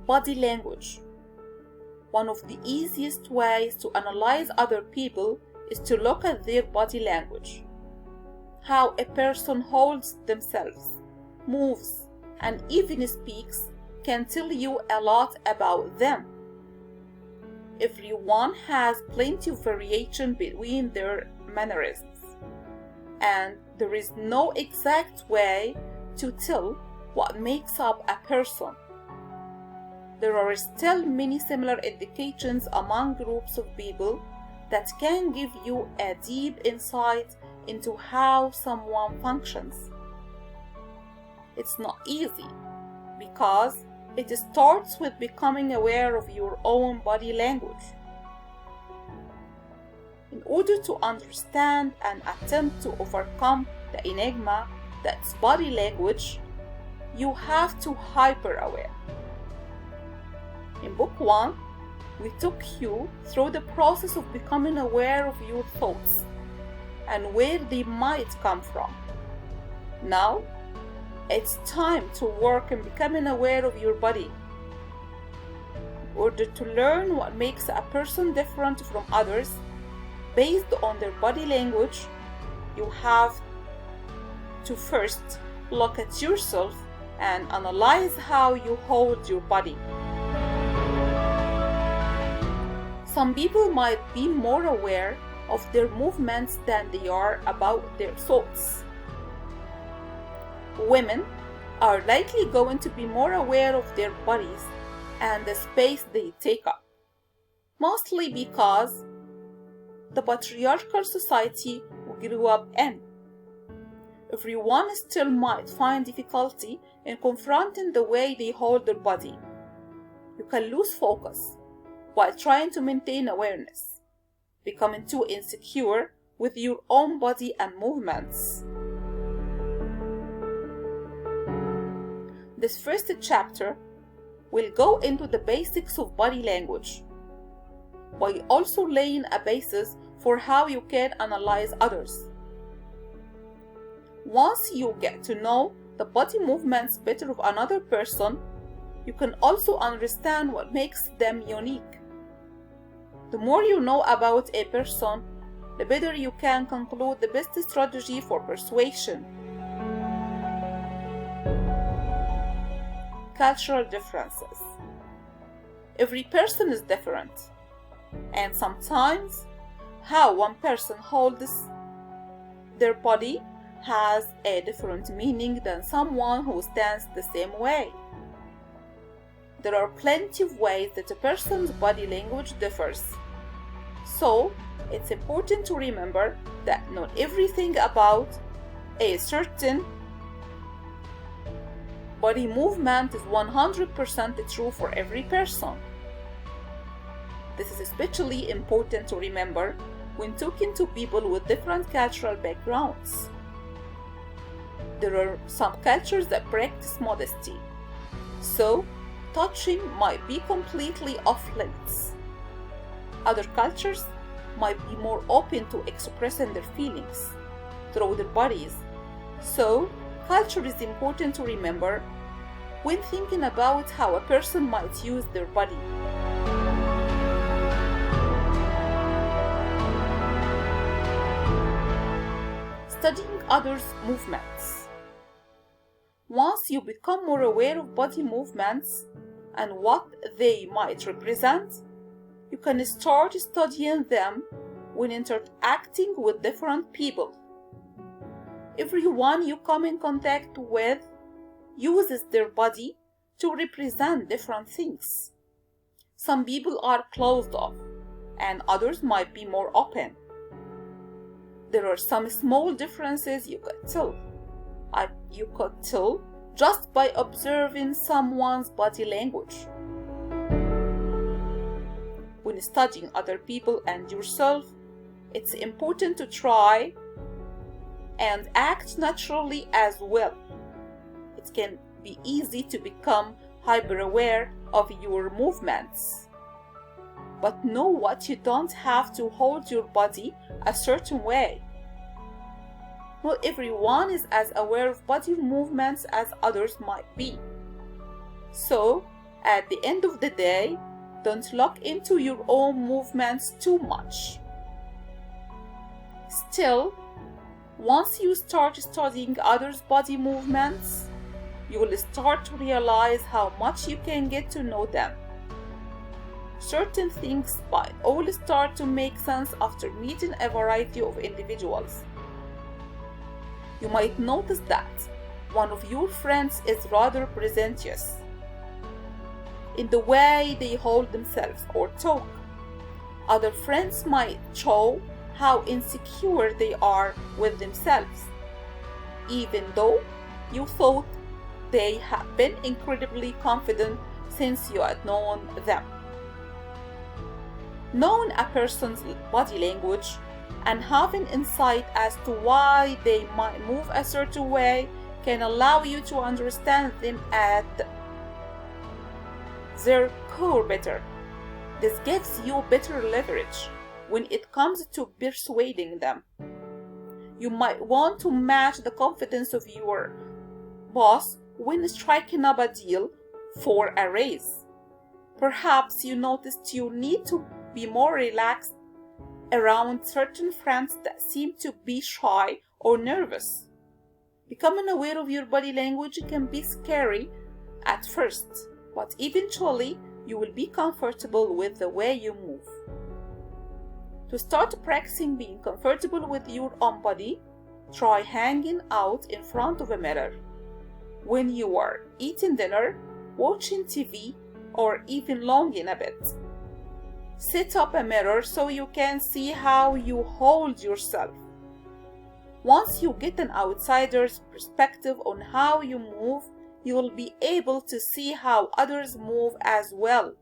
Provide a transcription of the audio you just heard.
Body language. One of the easiest ways to analyze other people is to look at their body language. How a person holds themselves, moves, and even speaks can tell you a lot about them. Everyone has plenty of variation between their mannerisms, and there is no exact way to tell what makes up a person. There are still many similar indications among groups of people that can give you a deep insight into how someone functions. It's not easy because it starts with becoming aware of your own body language. In order to understand and attempt to overcome the enigma that's body language, you have to hyper-aware. In Book 1, we took you through the process of becoming aware of your thoughts and where they might come from. Now, it's time to work on becoming aware of your body. In order to learn what makes a person different from others based on their body language, you have to first look at yourself and analyze how you hold your body. Some people might be more aware of their movements than they are about their thoughts. Women are likely going to be more aware of their bodies and the space they take up, mostly because the patriarchal society we grew up in. Everyone still might find difficulty in confronting the way they hold their body. You can lose focus while trying to maintain awareness, becoming too insecure with your own body and movements. This first chapter will go into the basics of body language, while also laying a basis for how you can analyze others. Once you get to know the body movements better of another person, you can also understand what makes them unique. The more you know about a person, the better you can conclude the best strategy for persuasion. Cultural differences. Every person is different, and sometimes how one person holds their body has a different meaning than someone who stands the same way. There are plenty of ways that a person's body language differs. So, it's important to remember that not everything about a certain body movement is 100% true for every person. This is especially important to remember when talking to people with different cultural backgrounds. There are some cultures that practice modesty, so touching might be completely off limits. Other cultures might be more open to expressing their feelings through their bodies, so culture is important to remember when thinking about how a person might use their body. Studying others' movements. Once you become more aware of body movements and what they might represent, you can start studying them when interacting with different people. Everyone you come in contact with uses their body to represent different things. Some people are closed off, and others might be more open. There are some small differences you could tell. You could tell just by observing someone's body language. When studying other people and yourself, it's important to try and act naturally as well. It can be easy to become hyper-aware of your movements. But know what you don't have to hold your body a certain way. Not everyone is as aware of body movements as others might be. So, at the end of the day, don't look into your own movements too much. Still, once you start studying others' body movements, you will start to realize how much you can get to know them. Certain things might all start to make sense after meeting a variety of individuals. You might notice that one of your friends is rather pretentious in the way they hold themselves or talk. Other friends might show how insecure they are with themselves, even though you thought they have been incredibly confident since you had known them. Knowing a person's body language and having insight as to why they might move a certain way can allow you to understand them at their core better. This gives you better leverage when it comes to persuading them. You might want to match the confidence of your boss when striking up a deal for a raise. Perhaps you noticed you need to be more relaxed around certain friends that seem to be shy or nervous. Becoming aware of your body language can be scary at first, but eventually you will be comfortable with the way you move. To start practicing being comfortable with your own body, try hanging out in front of a mirror when you are eating dinner, watching TV, or even longing a bit. Set up a mirror so you can see how you hold yourself. Once you get an outsider's perspective on how you move, you will be able to see how others move as well.